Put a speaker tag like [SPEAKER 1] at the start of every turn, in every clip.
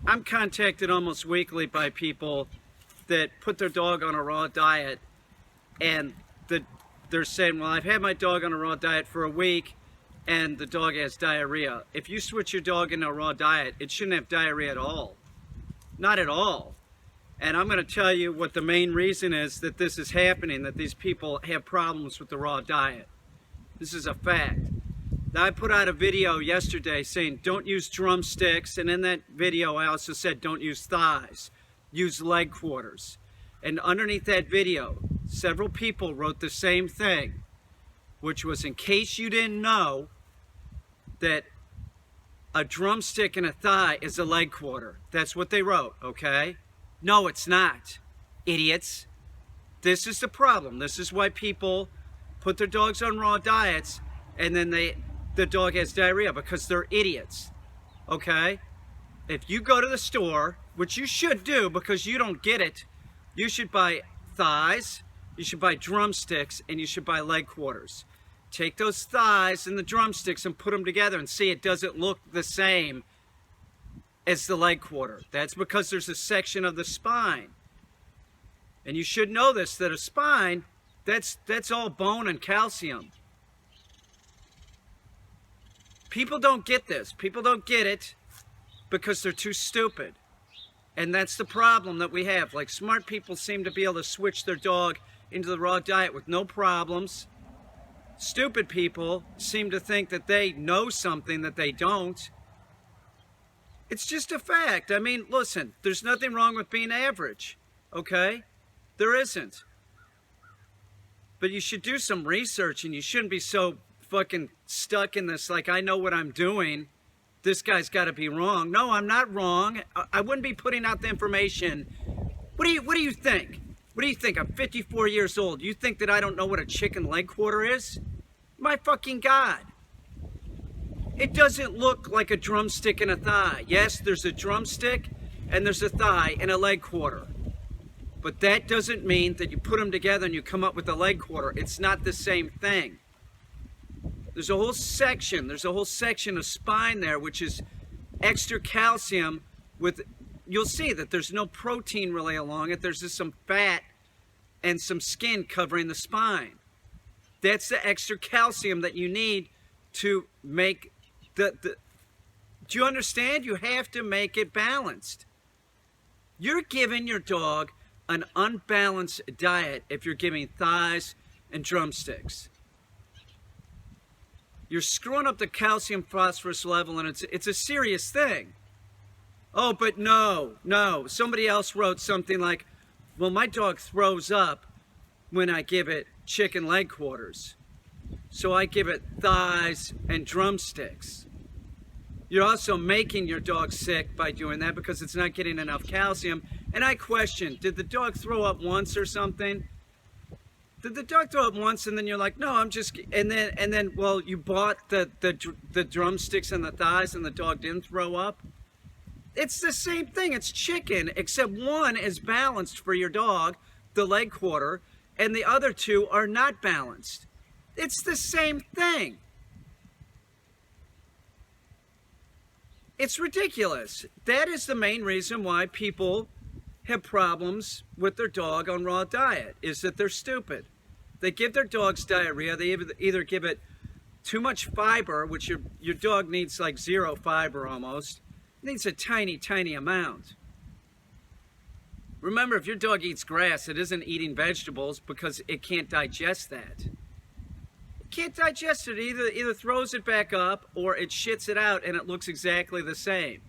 [SPEAKER 1] I'm contacted almost weekly by people that put their dog on a raw diet, and they're saying, well, I've had my dog on a raw diet for a week and the dog has diarrhea. If you switch your dog into a raw diet, it shouldn't have diarrhea at all. Not at all. And I'm going to tell you what the main reason is that this is happening, that these people have problems with the raw diet. This is a fact. Now, I put out a video yesterday saying don't use drumsticks, and in that video I also said don't use thighs, use leg quarters. And underneath that video, several people wrote the same thing, which was, in case you didn't know, that a drumstick and a thigh is a leg quarter. That's what they wrote, okay? No, it's not, idiots. This is the problem. This is why people put their dogs on raw diets and then the dog has diarrhea, because they're idiots, okay? If you go to the store, which you should do because you don't get it, you should buy thighs, you should buy drumsticks, and you should buy leg quarters. Take those thighs and the drumsticks and put them together and see it doesn't look the same as the leg quarter. That's because there's a section of the spine. And you should know this, that a spine, that's all bone and calcium. People don't get this. People don't get it because they're too stupid. And that's the problem that we have. Like, smart people seem to be able to switch their dog into the raw diet with no problems. Stupid people seem to think that they know something that they don't. It's just a fact. I mean, listen, there's nothing wrong with being average, okay? There isn't. But you should do some research, and you shouldn't be so fucking stuck in this, like, I know what I'm doing. This guy's got to be wrong. No, I'm not wrong. I wouldn't be putting out the information. What do you think? What do you think? I'm 54 years old. You think that I don't know what a chicken leg quarter is? My fucking God. It doesn't look like a drumstick and a thigh. Yes, there's a drumstick and there's a thigh and a leg quarter. But that doesn't mean that you put them together and you come up with a leg quarter. It's not the same thing. There's a whole section of spine there, which is extra calcium with, you'll see that there's no protein really along it. There's just some fat and some skin covering the spine. That's the extra calcium that you need to make do you understand? You have to make it balanced. You're giving your dog an unbalanced diet if you're giving thighs and drumsticks. You're screwing up the calcium phosphorus level, and it's a serious thing. Oh, but no. Somebody else wrote something like, well, my dog throws up when I give it chicken leg quarters, so I give it thighs and drumsticks. You're also making your dog sick by doing that because it's not getting enough calcium. And I question, did the dog throw up once or something? Did the dog throw up once and then you're like, no, I'm just, and then well, you bought the drumsticks and the thighs and the dog didn't throw up? It's the same thing. It's chicken, except one is balanced for your dog, the leg quarter, and the other two are not balanced. It's the same thing. It's ridiculous. That is the main reason why people have problems with their dog on raw diet, is that they're stupid. They give their dogs diarrhea. They either give it too much fiber, which your dog needs like zero fiber almost. It needs a tiny, tiny amount. Remember, if your dog eats grass, it isn't eating vegetables because it can't digest that. It can't digest it. It either throws it back up or it shits it out and it looks exactly the same.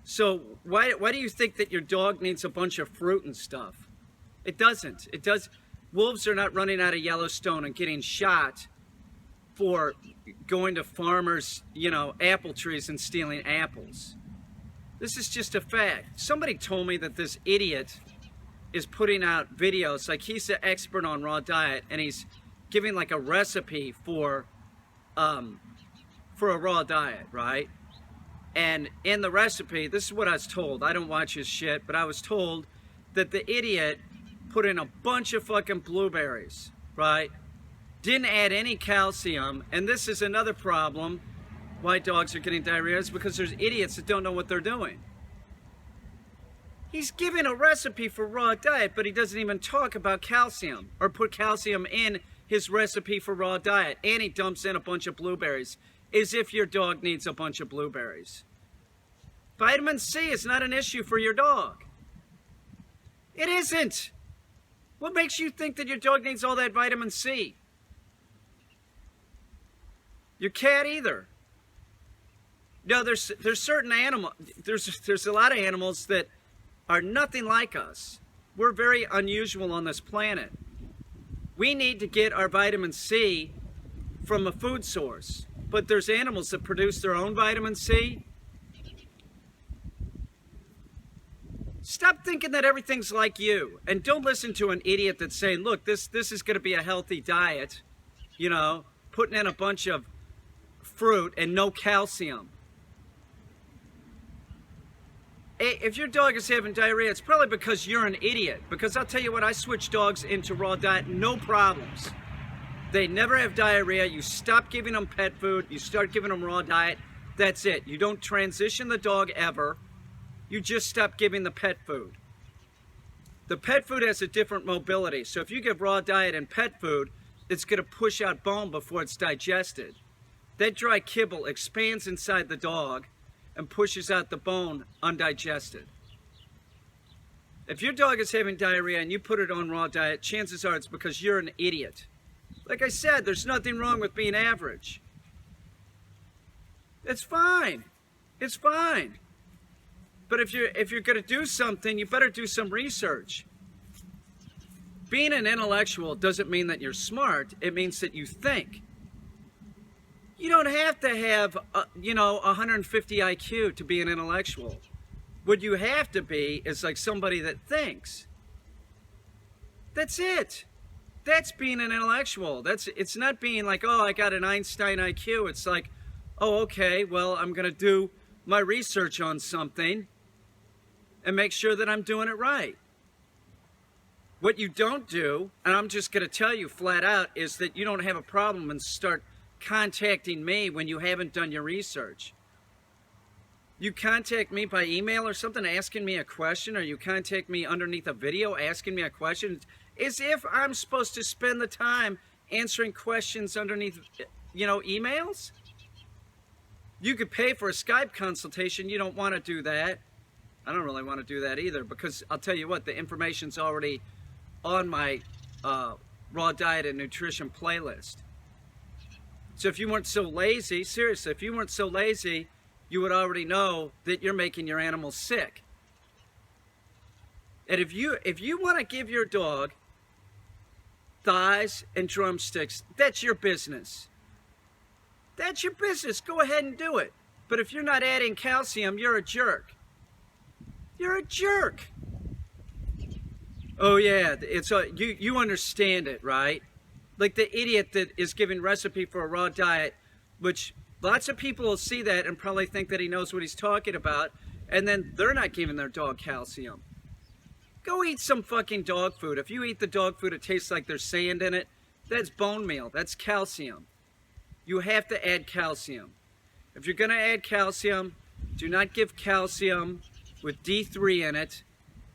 [SPEAKER 1] So why do you think that your dog needs a bunch of fruit and stuff? It doesn't. It does. Wolves are not running out of Yellowstone and getting shot for going to farmers, apple trees and stealing apples. This is just a fact. Somebody told me that this idiot is putting out videos, like he's the expert on raw diet, and he's giving like a recipe for a raw diet, right? And in the recipe, this is what I was told. I don't watch his shit, but I was told that the idiot put in a bunch of fucking blueberries, right? Didn't add any calcium, and this is another problem why dogs are getting diarrhea is because there's idiots that don't know what they're doing. He's given a recipe for raw diet, but he doesn't even talk about calcium or put calcium in his recipe for raw diet. And he dumps in a bunch of blueberries, as if your dog needs a bunch of blueberries. Vitamin C is not an issue for your dog. It isn't. What makes you think that your dog needs all that vitamin C? Your cat either. No, there's certain animals, there's a lot of animals that are nothing like us. We're very unusual on this planet. We need to get our vitamin C from a food source. But there's animals that produce their own vitamin C. Stop thinking that everything's like you. And don't listen to an idiot that's saying, look, this is going to be a healthy diet. You know, putting in a bunch of fruit and no calcium. If your dog is having diarrhea, it's probably because you're an idiot. Because I'll tell you what, I switch dogs into raw diet, no problems. They never have diarrhea. You stop giving them pet food. You start giving them raw diet. That's it. You don't transition the dog ever. You just stop giving the pet food. The pet food has a different mobility. So if you give raw diet and pet food, it's going to push out bone before it's digested. That dry kibble expands inside the dog and pushes out the bone undigested. If your dog is having diarrhea and you put it on raw diet, chances are it's because you're an idiot. Like I said, there's nothing wrong with being average. It's fine. It's fine. But if you're going to do something, you better do some research. Being an intellectual doesn't mean that you're smart. It means that you think. You don't have to have, 150 IQ to be an intellectual. What you have to be is like somebody that thinks. That's it. That's being an intellectual. It's not being like, oh, I got an Einstein IQ. It's like, oh, okay, well, I'm going to do my research on something and make sure that I'm doing it right. What you don't do, and I'm just going to tell you flat out, is that you don't have a problem and start contacting me when you haven't done your research. You contact me by email or something asking me a question, or you contact me underneath a video asking me a question, as if I'm supposed to spend the time answering questions underneath, emails. You could pay for a Skype consultation. You don't want to do that. I don't really want to do that either, because I'll tell you what, the information's already on my raw diet and nutrition playlist. So if you weren't so lazy, seriously, if you weren't so lazy, you would already know that you're making your animal sick. And if you want to give your dog thighs and drumsticks, that's your business. That's your business. Go ahead and do it. But if you're not adding calcium, you're a jerk. You're a jerk. Oh yeah, you understand it, right? Like the idiot that is giving recipe for a raw diet, which lots of people will see that and probably think that he knows what he's talking about, and then they're not giving their dog calcium. Go eat some fucking dog food. If you eat the dog food, it tastes like there's sand in it. That's bone meal. That's calcium. You have to add calcium. If you're going to add calcium, do not give calcium with D3 in it,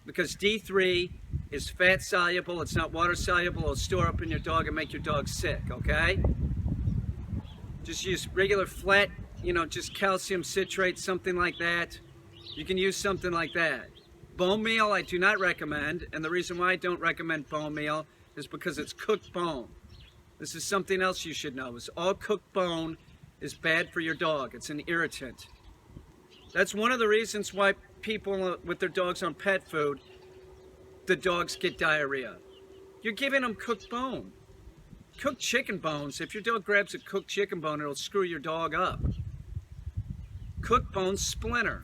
[SPEAKER 1] because D3 is fat soluble. It's not water soluble. It'll store up in your dog and make your dog sick, okay? Just use regular flat, just calcium citrate, something like that. You can use something like that. Bone meal, I do not recommend. And the reason why I don't recommend bone meal is because it's cooked bone. This is something else you should know, is all cooked bone is bad for your dog. It's an irritant. That's one of the reasons why people with their dogs on pet food, the dogs get diarrhea. You're giving them cooked bone. Cooked chicken bones, if your dog grabs a cooked chicken bone, it'll screw your dog up. Cooked bones splinter.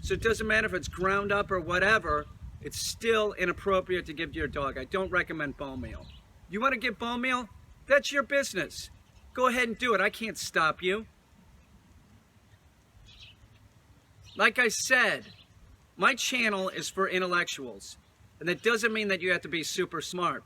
[SPEAKER 1] So it doesn't matter if it's ground up or whatever, it's still inappropriate to give to your dog. I don't recommend bone meal. You want to give bone meal? That's your business. Go ahead and do it. I can't stop you. Like I said, my channel is for intellectuals. And that doesn't mean that you have to be super smart.